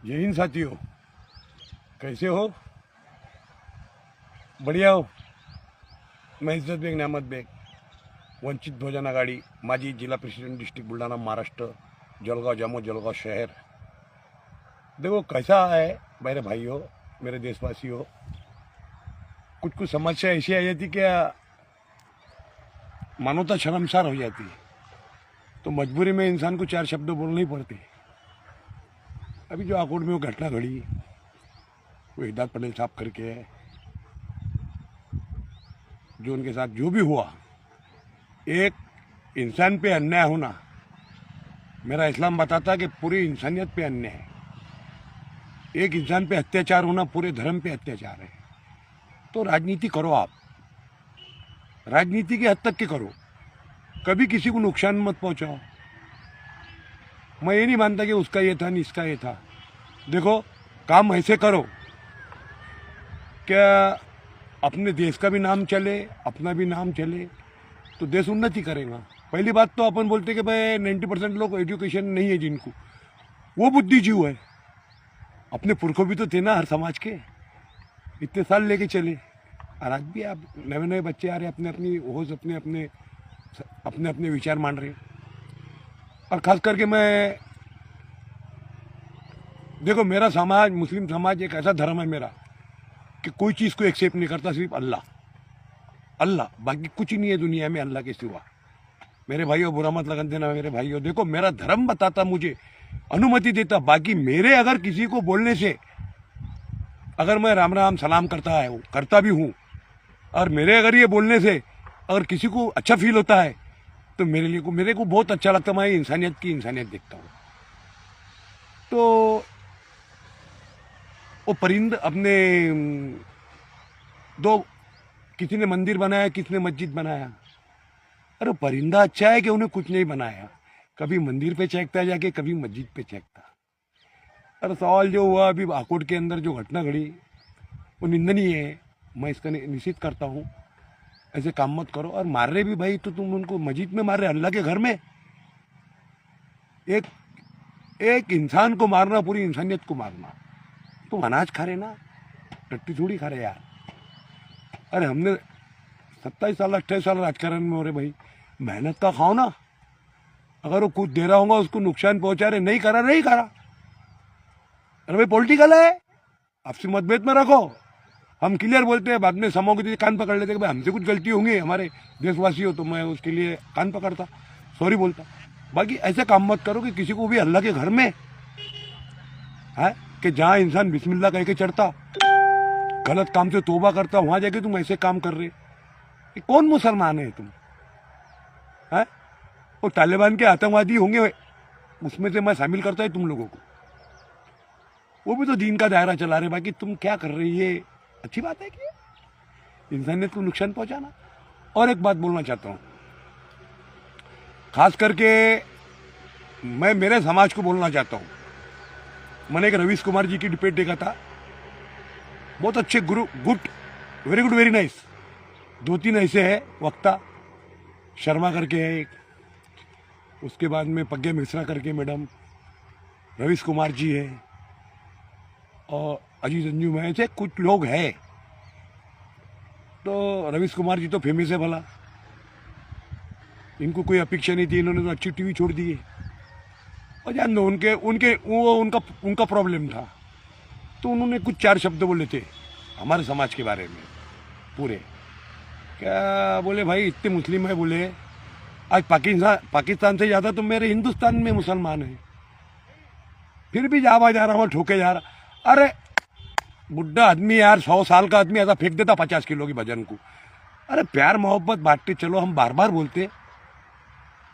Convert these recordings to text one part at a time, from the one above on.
जय हिंद साथियों, कैसे हो? बढ़िया हो? मैं इज्जत बेग नेमत बेग, वंचित बहुजन आघाड़ी, माजी जिला प्रेसिडेंट, डिस्ट्रिक्ट बुल्ढाना, महाराष्ट्र, जलगांव जामो, जलगांव शहर। देखो कैसा है मेरे भाइयों, मेरे देशवासियों, कुछ कुछ समस्या ऐसी आ जाती कि मानवता शर्मसार हो जाती है, तो मजबूरी में इंसान को चार शब्द बोलने ही पड़ते। अभी जो आकोट में वो घटना घड़ी, वो हिदायत पटेल साहब करके है, जो उनके साथ जो भी हुआ, एक इंसान पे अन्याय होना, मेरा इस्लाम बताता है कि पूरी इंसानियत पे अन्याय है। एक इंसान पे अत्याचार होना पूरे धर्म पे अत्याचार है। तो राजनीति करो आप, राजनीति की हद तक की करो, कभी किसी को नुकसान मत पहुंचाओ। मैं ये नहीं मानता कि उसका ये था, नहीं इसका ये था। देखो, काम ऐसे करो क्या अपने देश का भी नाम चले, अपना भी नाम चले, तो देश उन्नति करेगा। पहली बात तो अपन बोलते कि भाई 90% लोग एजुकेशन नहीं है जिनको, वो बुद्धिजीव है। अपने पुरखों भी तो थे ना हर समाज के, इतने साल लेके चले। और आज भी आप नए नए बच्चे आ रहे, अपने अपनी होश, अपने अपने अपने अपने विचार मान रहे। और खास करके मैं, देखो मेरा समाज, मुस्लिम समाज एक ऐसा धर्म है मेरा कि कोई चीज़ को एक्सेप्ट नहीं करता, सिर्फ अल्लाह अल्लाह, बाकी कुछ ही नहीं है दुनिया में अल्लाह के सिवा। मेरे भाइयों, बुरा मत लगन देना मेरे भाइयों। देखो मेरा धर्म बताता, मुझे अनुमति देता, बाकी मेरे अगर किसी को बोलने से, अगर मैं राम राम सलाम करता भी हूँ, और मेरे अगर ये बोलने से अगर किसी को अच्छा फील होता है, तो मेरे को बहुत अच्छा लगता है। मैं इंसानियत की इंसानियत देखता हूँ। तो वो परिंद अपने दो, किसी ने मंदिर बनाया, किसी ने मस्जिद बनाया। अरे परिंदा अच्छा है कि उन्हें कुछ नहीं बनाया, कभी मंदिर पे चहकता जाके, कभी मस्जिद पे चहकता। अरे सवाल जो हुआ अभी आकोट के अंदर जो घटना घड़ी, वो निंदनीय है, मैं इसका निषेध करता हूँ। ऐसे काम मत करो। और मार रहे भी भाई, तो तुम उनको मस्जिद में मार रहे, अल्लाह के घर में। एक इंसान को मारना, पूरी इंसानियत को मारना। तुम अनाज खा रहे ना, टट्टी थोड़ी खा रहे यार। अरे हमने 27 साल 28 साल राजकारण में हो रहे भाई, मेहनत का खाओ ना। अगर वो कुछ दे रहा होगा, उसको नुकसान पहुंचा रहे, नहीं करा नहीं करा। अरे भाई पॉलिटिकल है, आपसी मतभेद में रखो। हम क्लियर बोलते हैं, बाद में समूह के कान पकड़ लेते हैं कि भाई हमसे कुछ गलती होंगी, हमारे देशवासी हो, तो मैं उसके लिए कान पकड़ता, सॉरी बोलता। बाकी ऐसे काम मत करो कि किसी को भी अल्लाह के घर में है कि जहाँ इंसान बिस्मिल्लाह कह के चढ़ता, गलत काम से तौबा करता, वहां जाके तुम ऐसे काम कर रहे। ये कौन मुसलमान है तुम? है वो तालिबान के आतंकवादी होंगे, उसमें से मैं शामिल करता है तुम लोगों को। वो भी तो दीन का दायरा चला रहे। बाकी तुम क्या कर रही है? अच्छी बात है कि इंसानियत को नुकसान पहुंचाना। और एक बात बोलना चाहता हूं, खास करके मैं मेरे समाज को बोलना चाहता हूं। मैंने एक रवीश कुमार जी की डिबेट देखा था, बहुत अच्छे good, very good, very nice. 2-3 ऐसे है वक्ता, शर्मा करके है एक, उसके बाद में प्रज्ञा मिश्रा करके मैडम, रवीश कुमार जी है, और अजीत अंजुम है, ऐसे कुछ लोग हैं। तो रवीश कुमार जी तो फेमस है भला, इनको कोई अपेक्षा नहीं थी, इन्होंने तो अच्छी टीवी छोड़ दी है। और जान दो, उनका प्रॉब्लम था, तो उन्होंने कुछ 4 शब्द बोले थे हमारे समाज के बारे में पूरे। क्या बोले भाई, इतने मुस्लिम है बोले, आज पाकिस्तान से ज़्यादा तो मेरे हिंदुस्तान में मुसलमान है, फिर भी जा रहा हूँ, ठोके जा रहा। अरे बुढ़ा आदमी यार, 100 साल का आदमी ऐसा फेंक देता 50 किलो की वजन को। अरे प्यार मोहब्बत बांटते चलो। हम बार बार बोलते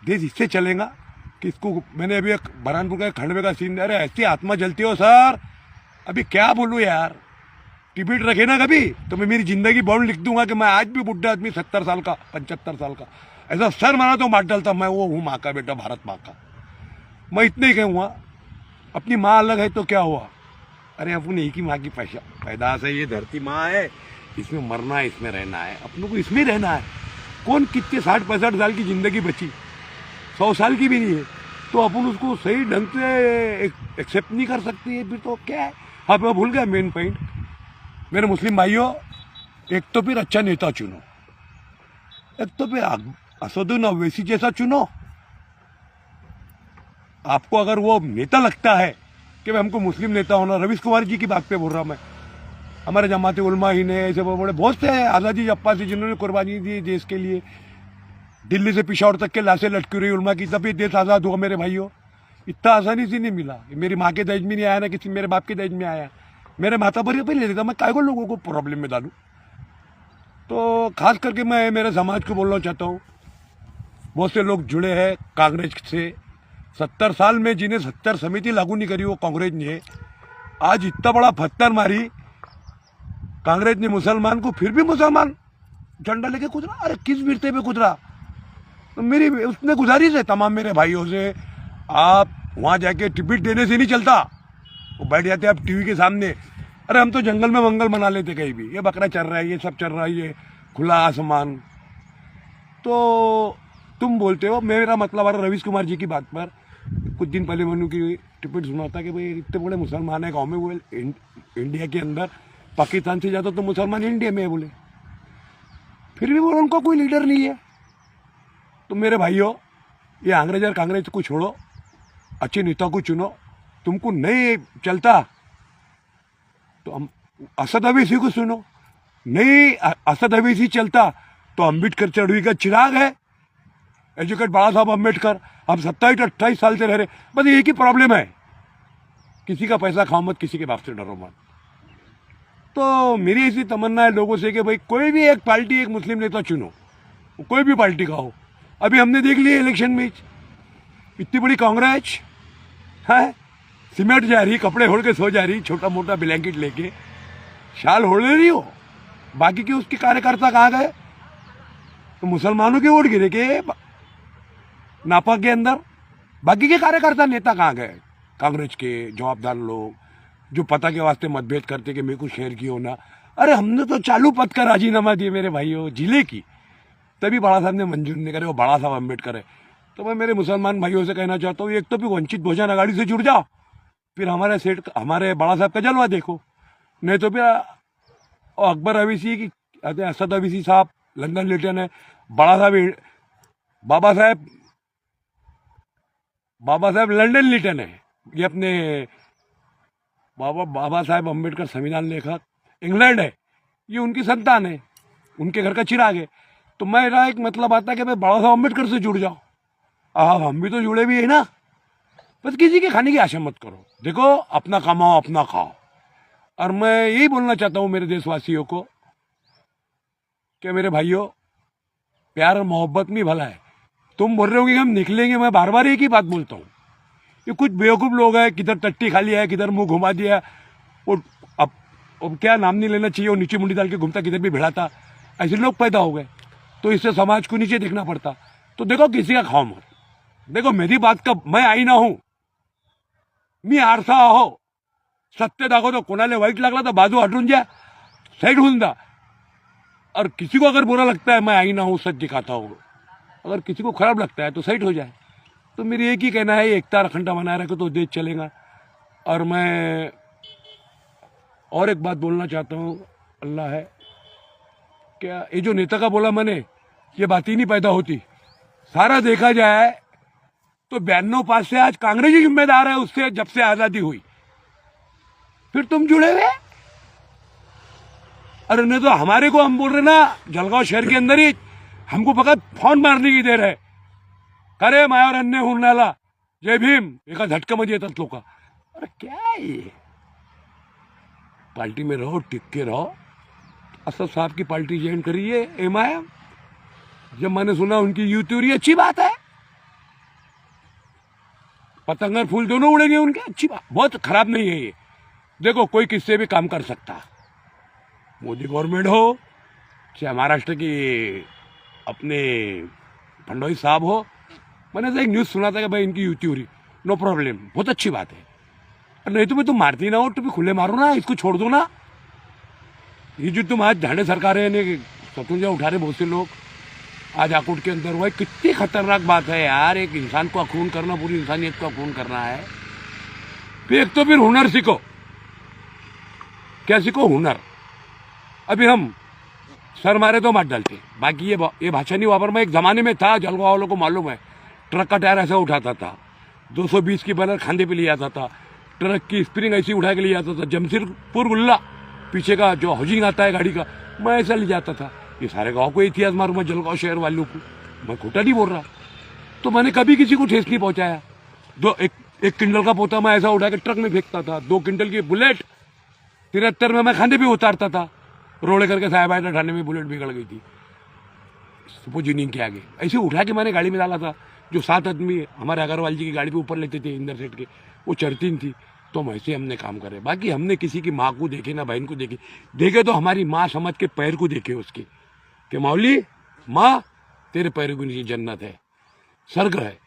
देश इससे चलेगा कि इसको, मैंने अभी एक बरहानपुर का खंडवे का सीन, अरे ऐसी आत्मा जलती हो सर, अभी क्या बोलूँ यार। टिबिट रखे ना कभी, तो मैं मेरी जिंदगी बॉन्ड लिख दूंगा कि मैं आज भी बुढ़ा आदमी 70 साल का, 75 साल का, ऐसा सर मारा तो मार डालता। मैं वो हूँ माँ का बेटा, भारत माँ का। मैं इतने ही कहूँगा, अपनी माँ अलग है तो क्या हुआ। अरे अपन एक ही माँ की पैदाश है, ये धरती माँ है, इसमें मरना है, इसमें रहना है, अपनों को इसमें रहना है। कौन कितने 60-65 साल की जिंदगी बची, 100 साल की भी नहीं है। तो अपन उसको सही ढंग से एक्सेप्ट नहीं कर सकती है, फिर तो क्या है। हाँ, मैं भूल गया मेन पॉइंट। मेरे मुस्लिम भाइयों, एक तो फिर अच्छा नेता चुनो, एक तो फिर असदुद्दीन ओवैसी जैसा चुनो। आपको अगर वो नेता लगता है कि भाई हमको मुस्लिम नेता होना, रवीश कुमार जी की बात पे बोल रहा मैं, हमारे जमात उलमा ही ने ऐसे बड़े बहुत से आज़ादी अप्पा से जिन्होंने कुर्बानी दी देश के लिए, दिल्ली से पिशावर तक के लाशें लटकी रही उलमा की, तभी देश आज़ाद हुआ मेरे भाइयों। इतना आसानी से नहीं मिला। मेरी माँ के दहेज में नहीं आया ना किसी मेरे बाप के दहेज में आया। मेरे माता पर ले लेता, मैं काय को लोगों को प्रॉब्लम में डालूँ। तो खास करके मैं मेरे समाज को बोलना चाहता हूँ, बहुत से लोग जुड़े हैं कांग्रेस से। 70 साल में जिन्हें 70 समिति लागू नहीं करी वो कांग्रेस ने आज इतना बड़ा पत्थर मारी कांग्रेस ने मुसलमान को, फिर भी मुसलमान झंडा लेके गुजरा। अरे किस विरते पे गुजरा? तो मेरी उसने गुजारिश है तमाम मेरे भाइयों से, आप वहाँ जाके टिकट देने से नहीं चलता। वो बैठ जाते आप टीवी के सामने, अरे हम तो जंगल में मंगल बना लेते कहीं भी, ये बकरा चल रहा है, ये सब चल रहा है, ये खुला आसमान। तो तुम बोलते हो, मेरा मतलब आ रहा रवीश कुमार जी की बात पर। कुछ दिन पहले मैंने की टिकट सुना था कि भाई इतने बड़े मुसलमान है गाँव में, वो इंडिया के अंदर पाकिस्तान से ज़्यादा तो मुसलमान इंडिया में है बोले, फिर भी वो उनका कोई लीडर नहीं है। तो मेरे भाइयों, ये अंग्रेज और कांग्रेस को छोड़ो, अच्छे नेता को चुनो। तुमको नहीं चलता तो हम असद अवैसी को सुनो, नहीं असद अवैसी चलता तो अम्बेडकर चढ़वी का चिराग है, एजुकेट बाबा साहब अम्बेडकर। हम 27-28 साल से रह रहे, बस एक ही प्रॉब्लम है, किसी का पैसा खाओ मत, किसी के बाप से डरो मत। तो मेरी ऐसी तमन्ना है लोगों से कि भाई कोई भी एक पार्टी, एक मुस्लिम नेता चुनो, कोई भी पार्टी का हो। अभी हमने देख लिया इलेक्शन में इतनी बड़ी कांग्रेस है, सिमट जा रही, कपड़े ओढ़ के सो जा रही, छोटा मोटा ब्लैंकेट लेके शाल ओढ़ ले रही हो, बाकी के उसके कार्यकर्ता कहाँ गए? तो मुसलमानों के वोट गिरे के नापा के अंदर, बाकी के कार्यकर्ता नेता कहाँ गए? कांग्रेस के जवाबदार लोग जो पता के वास्ते मतभेद करते कि मेरे को शेयर की होना। अरे हमने तो चालू पद का राजीनामा दिए मेरे भाइयों, जिले की, तभी बाबा साहब ने मंजूर नहीं करे, वो बाबा साहब अम्बेडकर है। तो मैं मेरे मुसलमान भाइयों से कहना चाहता हूँ, एक तो भी वंचित बहुजन आघाड़ी से जुड़ जाओ, फिर हमारे बाबा साहब का जलवा देखो, नहीं तो फिर अकबर अवैसी की, असद अवैसी साहब लंदन लिटन है, बाबा साहब लंदन लिटन है, ये अपने बाबा साहब अम्बेडकर संविधान लेखक इंग्लैंड है, ये उनकी संतान है, उनके घर का चिराग है। तो मेरा एक मतलब आता है कि भाई बाबा साहब अम्बेडकर से जुड़ जाओ। हम भी तो जुड़े भी है ना, बस किसी के खाने की आशा मत करो। देखो, अपना कमाओ अपना खाओ। और मैं यही बोलना चाहता हूँ मेरे देशवासियों को कि मेरे भाइयों, प्यार और मोहब्बत में भला है। तुम बोल रहे हो कि हम निकलेंगे, मैं बार बार एक ही बात बोलता हूँ, ये कुछ बेवकूफ़ लोग हैं, किधर टट्टी खा लिया है, किधर मुंह घुमा दिया, वो अब क्या नाम नहीं लेना चाहिए, वो नीचे मुंडी डाल के घूमता, किधर भी भिड़ाता, ऐसे लोग पैदा हो गए। तो इससे समाज को नीचे देखना पड़ता। तो देखो, किसी का खाओ मत। देखो, मेरी बात का मैं आईना हूं, मी आरसा हो, सत्य दाखवतो, कोणाला वाईट लागला तर बाजू हटून जा, साइड होऊन जा। और किसी को अगर बुरा लगता है, मैं आईना हूं, सच दिखाता हूं, अगर किसी को खराब लगता है तो साइड हो जाए। तो मेरी एक ही कहना है, एकता अखंडता बनाए रखो तो देश चलेगा। और मैं और एक बात बोलना चाहता हूँ, अल्लाह है क्या, ये जो नेता का बोला मैंने, ये बात ही नहीं पैदा होती। सारा देखा जाए तो 92 से आज कांग्रेस ही जिम्मेदार है उससे, जब से आजादी हुई। फिर तुम जुड़े हुए, अरे नहीं तो हमारे को हम बोल रहे ना, जलगांव शहर के अंदर ही हमको फकत फोन मारने की देर है, करे मायावर अन्य हुरणाला जय भीम, एका झटक्यामध्ये येतात लोक। अरे क्या है ये, पार्टी में रहो, टिक के रहो। असद साहब की पार्टी ज्वाइन करिए, MIM। जब मैंने सुना उनकी यूथ थ्योरी, अच्छी बात है, पतंग और फूल दोनों उड़ेंगे उनके, अच्छी बात, बहुत खराब नहीं है ये। देखो, कोई किससे भी काम कर सकता, मोदी गवर्नमेंट हो चाहे महाराष्ट्र की अपने फडणवीस साहब हो। मैंने तो एक न्यूज़ सुना था कि भाई इनकी यूथ थ्योरी, नो प्रॉब्लम, बहुत अच्छी बात है। नहीं तो मैं तुम मारती ना हो, तो भी खुले मारो ना, इसको छोड़ दो ना। ये जो तुम आज झाड़े सरकारें ने स्वतंत्रता उठा रहे बहुत से लोग, आज आकुट के अंदर हुआ है। कितनी खतरनाक बात है यार, एक इंसान को खून करना, पूरी इंसानियत को खून करना है। फिर एक तो फिर हुनर सीखो, क्या सीखो? हुनर। अभी हम सर मारे तो मार डालते, बाकी ये भाषा नहीं वापर। मैं एक जमाने में था, जलगांव वालों को मालूम है, ट्रक का टायर ऐसा उठाता था, 220 की बैनर खांदे पे ले जाता था, ट्रक की स्प्रिंग ऐसी उठा के ले जाता था, जमशेदपुर गुल्ला पीछे का जो हाउसिंग आता है गाड़ी का, मैं ऐसा ले जाता था। ये सारे गांव को इतिहास मारूं मैं, जलगांव शहर वालों को, मैं खोटा नहीं बोल रहा। तो मैंने कभी किसी को ठेस नहीं पहुंचाया। एक क्विंटल का पोता मैं ऐसा उठा के ट्रक में फेंकता था, 2 क्विंटल की बुलेट 73 में मैं खांदे पे उतारता था, रोड़े करके साहेबाना ठाणे में बुलेट बिगड़ गई थी सुपोज यूनियन के आगे। ऐसे उठा के मैंने गाड़ी में डाला था। जो 7 आदमी हमारे अग्रवाल जी की गाड़ी पे ऊपर लेते थे इंदर सेठ के, वो चढ़ती थी। तो वैसे हमने काम करे। बाकी हमने किसी की माँ को देखे ना बहन को देखे तो हमारी माँ समझ के पैर को देखे उसके, कि मौली माँ तेरे पैर को नीचे जन्नत है, स्वर्ग है।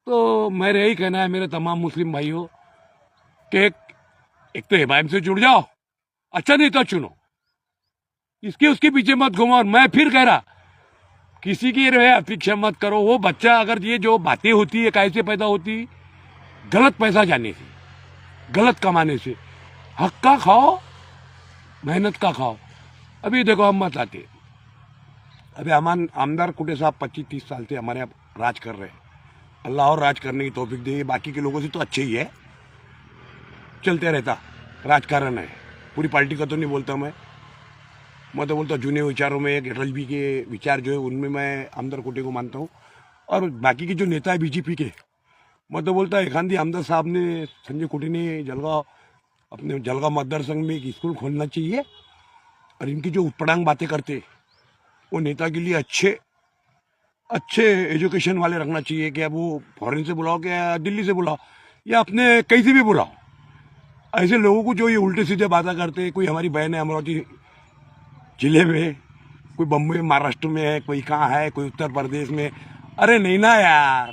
तो मेरा यही कहना है मेरे तमाम मुस्लिम भाइयों कि एक तो इब्राहिम से जुड़ जाओ, अच्छा नेता चुनो, इसके उसके पीछे मत घूमो। और मैं फिर कह रहा, किसी की अपेक्षा मत करो। वो बच्चा अगर ये जो बातें होती है कैसे पैदा होती, गलत पैसा जाने से, गलत कमाने से। हक का खाओ, मेहनत का खाओ। अभी देखो हम मत आते, अभी हमारे आमदार कुटे साहब 25-30 साल से हमारे यहाँ राज कर रहे हैं। अल्लाह और राज करने की तौफीक दे। बाकी के लोगों से तो अच्छे ही है, चलते रहता राजकारण है। पूरी पार्टी का तो नहीं बोलता मैं तो बोलता जूने विचारों में एक अटल जी के विचार जो है उनमें मैं आमदार कोटे को मानता हूँ। और बाकी के जो नेता है बीजेपी के, मैं तो बोलता एक आंधी आमदार साहब ने, संजय कोटे ने अपने जलगांव मतदार संघ में एक स्कूल खोलना चाहिए। और इनकी जो उत्पटांग बातें करते, वो नेता के लिए अच्छे एजुकेशन वाले रखना चाहिए। कि अब वो फॉरेन से बुलाओ क्या दिल्ली से बुलाओ या अपने कहीं से भी बुलाओ। ऐसे लोगों को जो ये उल्टे सीधे बातें करते, कोई हमारी बहन है अमरावती जिले में, कोई बम्बई महाराष्ट्र में है, कोई कहाँ है, कोई उत्तर प्रदेश में। अरे नहीं ना यार,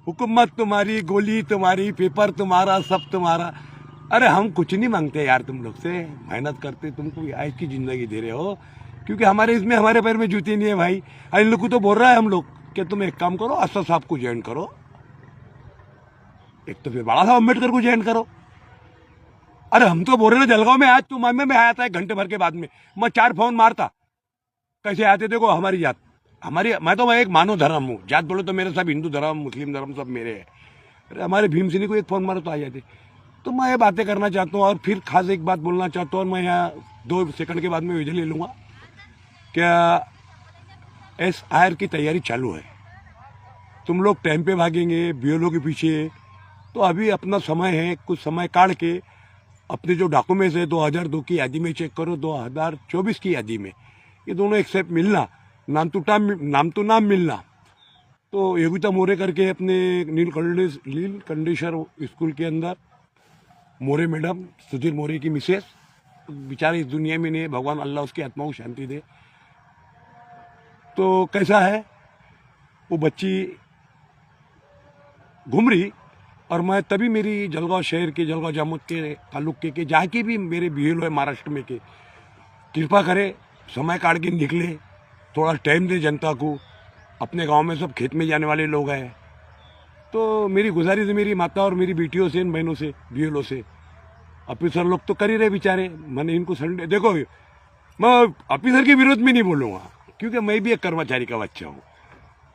हुकूमत तुम्हारी, गोली तुम्हारी, पेपर तुम्हारा, सब तुम्हारा। अरे हम कुछ नहीं मांगते यार तुम लोग से, मेहनत करते, तुमको आज की जिंदगी दे रहे हो। क्योंकि हमारे पैर में जूती नहीं है भाई। इन लोग को तो बोल रहा है हम लोग कि तुम एक काम करो, असद साहब को ज्वाइन करो, एक तो फिर बाबा साहब अम्बेडकर को ज्वाइन करो। अरे हम तो बोल रहे ना, जलगांव में आज तू मामे में आया था 1 घंटे भर के बाद में, मैं 4 फोन मारता। कैसे आते? देखो हमारी जात, मैं एक मानव धर्म हूँ, जात बोले तो मेरे सब हिंदू धर्म, मुस्लिम धर्म सब मेरे है। अरे हमारे भीम सिंह को एक फोन मारो तो आ जाते। तो मैं ये बातें करना चाहता हूँ। और फिर खास एक बात बोलना चाहता हूँ, और मैं यहाँ 2 सेकंड के बाद में विजय ले लूँगा। क्या SIR की तैयारी चालू है, तुम लोग टाइम पे भागेंगे BLO के पीछे, तो अभी अपना समय है, कुछ समय काढ़ के अपने जो डॉक्यूमेंट्स है 2002 की यादी में चेक करो, 2024 की यादी में, ये दोनों एक्सेप्ट मिलना, नाम तो नाम मिलना। तो योगिता मोरे करके अपने नीलकंठेश्वर स्कूल के अंदर मोरे मैडम, सुधीर मोरे की मिसेस, बेचारे इस दुनिया में नहीं, भगवान अल्लाह उसकी आत्मा को शांति दे। तो कैसा है, वो बच्ची घूम रही, और मैं तभी मेरी जलगांव शहर के, जलगांव जामोद के ताल्लुके के जहाँ के भी मेरे BLO है महाराष्ट्र में के, कृपा करे समय काट के निकले, थोड़ा टाइम दे जनता को। अपने गांव में सब खेत में जाने वाले लोग हैं। तो मेरी गुजारिश है मेरी माता और मेरी बेटियों से, इन बहनों से, BLO से, ऑफिसर लोग तो कर ही रहे बेचारे। मैंने इनको संडे, देखो मैं ऑफिसर के विरोध में नहीं बोलूँगा, क्योंकि मैं भी एक कर्मचारी का बच्चा हूँ।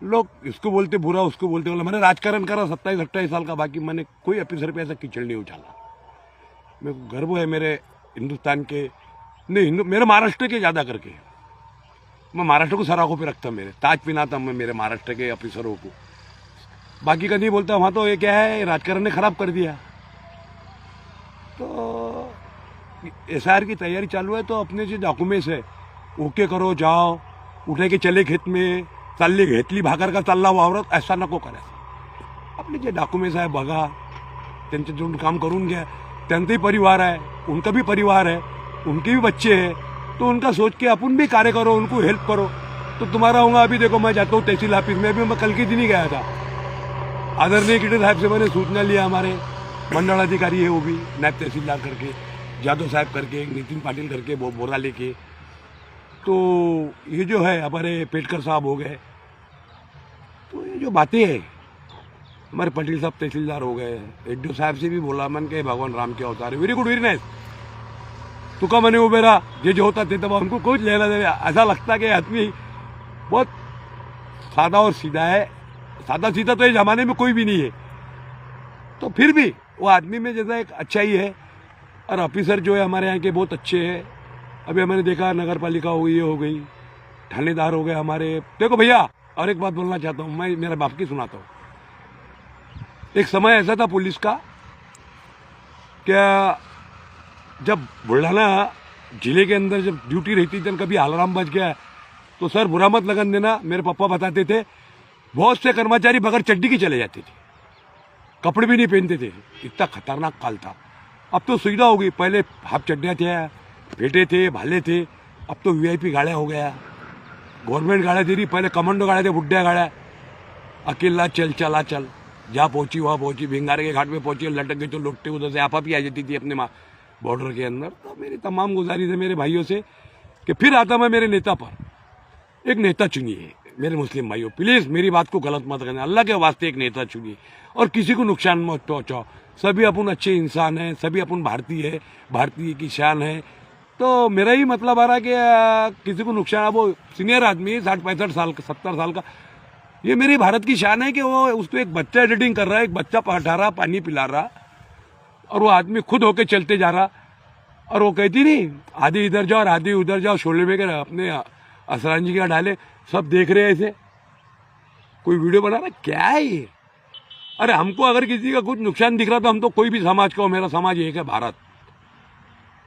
लोग इसको बोलते बुरा, उसको बोलते बोला। मैंने राजकारण करा 27-28 साल का, बाकी मैंने कोई ऑफिसर पे ऐसा कीचड़ नहीं उछाला। मेरे को गर्व है मेरे हिंदुस्तान के, नहीं मेरे महाराष्ट्र के ज़्यादा करके। मैं महाराष्ट्र को सराखों पे रखता, मेरे ताज पिनाता मैं मेरे महाराष्ट्र के ऑफिसरों को। बाकी का नहीं बोलता, वहाँ तो ये क्या है, राजकारण ने खराब कर दिया। तो SIR की तैयारी चालू है, तो अपने जो डॉक्यूमेंट्स है ओके करो, जाओ, उठे के चले खेत में, चालली घेतली भाकर का चालला वावरत, ऐसा नको करायचं। आपले जे डॉक्युमेंट्स आहे बघा, त्यांचं जो काम करून घ्या। त्यांचाही परिवार है, उनका भी परिवार है, उनके भी बच्चे हैं, तो उनका सोच के अपन भी कार्य करो, उनको हेल्प करो, तो तुम्हारा होगा। अभी देखो मैं जाता हूँ तहसील ऑफिस में, मैं कल के दिन ही गया था। आदरणीय किटे साहब से मैंने सूचना लिया, हमारे मंडलाधिकारी है वो भी, नायब तहसीलदार करके, जादव साहब करके, नितिन पाटिल करके, वो बोरा लेके। तो ये जो है हमारे पेटकर साहब हो गए, जो बातें हैं, हमारे पटेल साहब तहसीलदार हो गए, एडीओ साहब से भी बोला मन के भगवान राम के अवतार है, वेरी गुड वेरी नाइस, तुका मने वो मेरा जो होता थे तब उनको कुछ लेना देना। ऐसा लगता कि आदमी बहुत सादा और सीधा है, सादा सीधा तो इस जमाने में कोई भी नहीं है, तो फिर भी वो आदमी में जैसा एक अच्छाई है। और ऑफिसर जो है हमारे यहाँ के बहुत अच्छे हैं। अभी हमने देखा नगर पालिका हो गई, हो गई, थानेदार हो गए हमारे। देखो भैया, और एक बात बोलना चाहता हूँ, मैं मेरे बाप की सुनाता हूँ। एक समय ऐसा था पुलिस का, क्या जब बुल्ढाना जिले के अंदर जब ड्यूटी रहती थी, कभी अलार्म बज गया तो सर बुरा मत लगन देना, मेरे पापा बताते थे, बहुत से कर्मचारी बगैर चड्डी के चले जाते थे, कपड़े भी नहीं पहनते थे, इतना खतरनाक काल था। अब तो सुविधा हो गई, पहले हाफ चड्डियाँ थे, पेटे थे, भाले थे, अब तो वीआईपी गाड़ियाँ हो गया, गवर्नमेंट गाड़ियाँ दे रही, पहले कमांडो गाड़ियाँ थे, बुड्ढिया गाड़ियाँ, अकेला चल चला चल, जहाँ पहुंची वहाँ पहुंची, भिंगारे के घाट में पहुंची, लटक गई तो लुटते उधर से आप ही आ जाती थी अपने बॉर्डर के अंदर। तो मेरी तमाम गुजारिश है मेरे भाइयों से कि फिर आता मैं मेरे नेता पर, एक नेता चुनिए मेरे मुस्लिम भाइयों, प्लीज़ मेरी बात को गलत मत करना, अल्लाह के वास्ते एक नेता चुनिए और किसी को नुकसान मत पहुँचाओ। सभी अपन अच्छे इंसान हैं, सभी अपन भारतीय है, भारतीय की शान है। तो मेरा ही मतलब आ रहा है कि किसी को नुकसान, वो सीनियर आदमी 60-65 साल का, 70 साल का, ये मेरी भारत की शान है कि वो उसको एक बच्चा एडिटिंग कर रहा है, एक बच्चा पढ़ा रहा, पानी पिला रहा, और वो आदमी खुद होके चलते जा रहा। और वो कहती नहीं, आधी इधर जाओ और आधी उधर जाओ, शोले में अपने असरान जी का डाले, सब देख रहे हैं ऐसे, कोई वीडियो बना रहा, क्या है ये? अरे हमको अगर किसी का कुछ नुकसान दिख रहा तो हम तो कोई भी समाज का हो, मेरा समाज एक है भारत,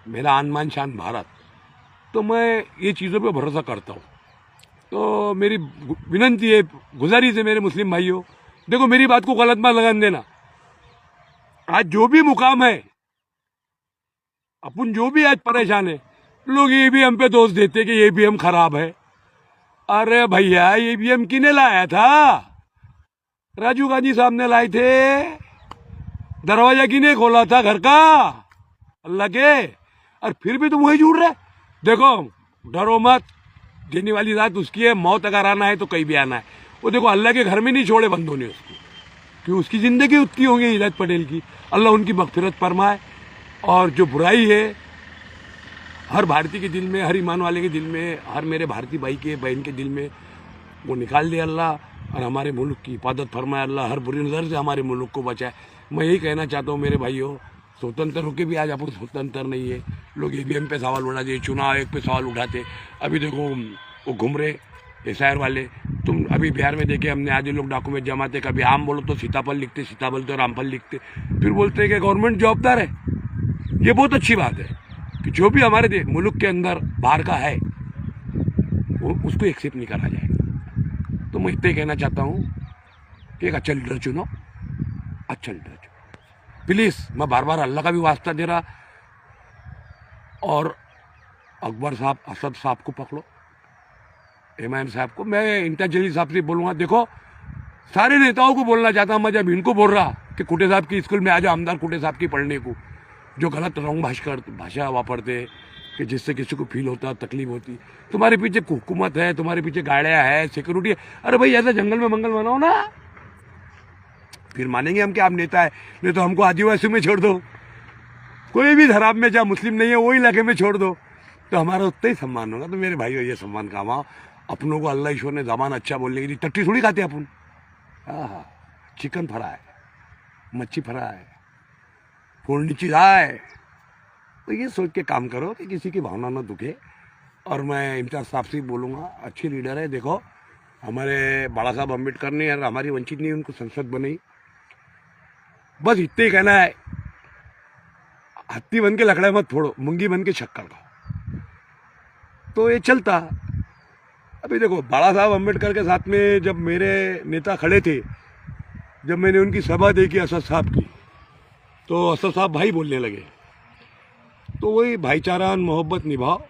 मेरा आन मान शान भारत, तो मैं ये चीज़ों पे भरोसा करता हूँ। तो मेरी विनंती है, गुजारिश है मेरे मुस्लिम भाइयों, देखो मेरी बात को गलत मत लगन देना। आज जो भी मुकाम है, अपन जो भी आज परेशान है, लोग ईवीएम पे दोष देते कि ईवीएम खराब है। अरे भैया, ईवीएम किने लाया था? राजीव गांधी साहब ने लाए थे। दरवाजा किने खोला था घर का? अल्लाह के। और फिर भी तुम वही जुड़ रहे। देखो, डरो मत, देने वाली रात उसकी है, मौत अगर आना है तो कहीं भी आना है। वो देखो, अल्लाह के घर में नहीं छोड़े बंदों ने उसको, कि उसकी जिंदगी उतनी होगी हिदायत पटेल की, अल्लाह उनकी मगफिरत फरमाए। और जो बुराई है हर भारतीय के दिल में, हर ईमान वाले के दिल में, हर मेरे भारतीय भाई के बहन के दिल में, वो निकाल दे अल्लाह, और हमारे मुल्क की हिफाजत फरमाए अल्लाह, हर बुरी नज़र से हमारे मुल्क को बचाए। मैं यही कहना चाहता हूँ मेरे भाइयों, स्वतंत्र होकर भी आज अपन स्वतंत्र नहीं है। लोग ईवीएम पे सवाल उठाते, चुनाव आयोग पे सवाल उठाते। अभी देखो वो घूम रहे एसआईआर वाले, तुम अभी बिहार में देखे हमने, आधे लोग डॉक्यूमेंट जमाते, कभी आम बोलो तो सीताफल लिखते, सीताफल तो रामफल लिखते, फिर बोलते हैं कि गवर्नमेंट जवाबदार है। ये बहुत अच्छी बात है कि जो भी हमारे मुल्क के अंदर बाहर का है उसको एक्सेप्ट नहीं करा जाएगा। तो मैं इतना कहना चाहता हूँ कि एक अच्छा लीडर चुनो, अच्छा लीडर चुनो प्लीज़। मैं बार बार अल्लाह का भी वास्ता दे रहा, और अकबर साहब, असद साहब को पकड़ो, इमाम साहब को, मैं इंताज जलील साहब से बोलूँगा। देखो, सारे नेताओं को बोलना चाहता हूँ मैं, जब इनको बोल रहा कि कुटे साहब की स्कूल में आ जाओ, आमदार कुटे साहब की पढ़ने को, जो गलत रंग भाषा वापरते कि जिससे किसी को फील होता, तकलीफ होती। तुम्हारे पीछे हुकूमत है, तुम्हारे पीछे गाड़ियाँ है, सिक्योरिटी है। अरे भाई, ऐसा जंगल में मंगल बनाओ ना, फिर मानेंगे हम कि आप नेता है। नहीं तो हमको आदिवासी में छोड़ दो, कोई भी धराब में, जहाँ मुस्लिम नहीं है वही इलाके में छोड़ दो, तो हमारा उतना ही सम्मान होगा। तो मेरे भाइयों, ये सम्मान कमाओ अपनों को। अल्लाह ईश्वर ने जबान अच्छा बोलने के लिए, टट्टी थोड़ी खाते अपन। हाँ, चिकन फ्राई, मच्छी फ्राई, फोड़नी चीज आए, तो ये सोच के काम करो कि किसी की भावना ना दुखे। और मैं इम्तियाज साहब से बोलूँगा, अच्छी लीडर है। देखो, हमारे बाला साहब अम्बेडकर ने और हमारी वंचित ने उनको संसद बनाई, बस इतने ही कहना है, हत्ती बन के लकड़ा मत फोड़ो, मुंगी बन के शक्कर खाओ, तो ये चलता। अभी देखो, बाला साहब अम्बेडकर के साथ में जब मेरे नेता खड़े थे, जब मैंने उनकी सभा देखी असद साहब की, तो असद साहब भाई बोलने लगे। तो वही भाईचारा, मोहब्बत निभाओ,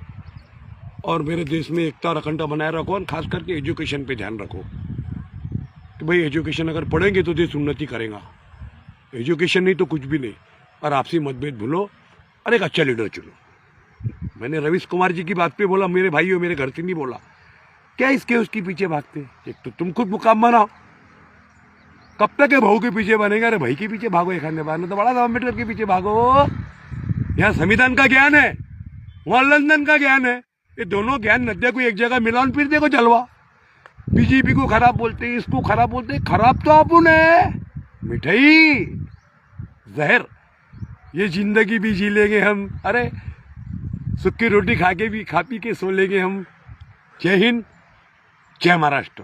और मेरे देश में एकता और अखंडता बनाए रखो, और खास करके एजुकेशन पे ध्यान रखो कि भाई एजुकेशन अगर पढ़ेंगे तो देश उन्नति करेगा, एजुकेशन नहीं तो कुछ भी नहीं। और आपसी मतभेद भूलो और एक अच्छा लीडर चुनो। मैंने रवीश कुमार जी की बात पे बोला, मेरे भाइयों, मेरे घर से नहीं बोला। क्या इसके उसके पीछे भागते? एक तो तुम खुद मुकाम बनाओ, कब तक है बहू के पीछे बनेगा? अरे भाई के पीछे भागो, एक आधे बार में तो बाला साहब अम्बेडकर के पीछे भागो। यहाँ संविधान का ज्ञान है, वहां लंदन का ज्ञान है। ये दोनों ज्ञान नदिया को एक जगह मिलाओ, फिर देखो जलवा। बीजेपी को खराब बोलते, इसको खराब बोलते। खराब तो अपन है, मिठाई जहर। ये जिंदगी भी जी लेंगे हम, अरे सूखी रोटी खा पी के सो लेंगे हम। जय हिंद, जय महाराष्ट्र।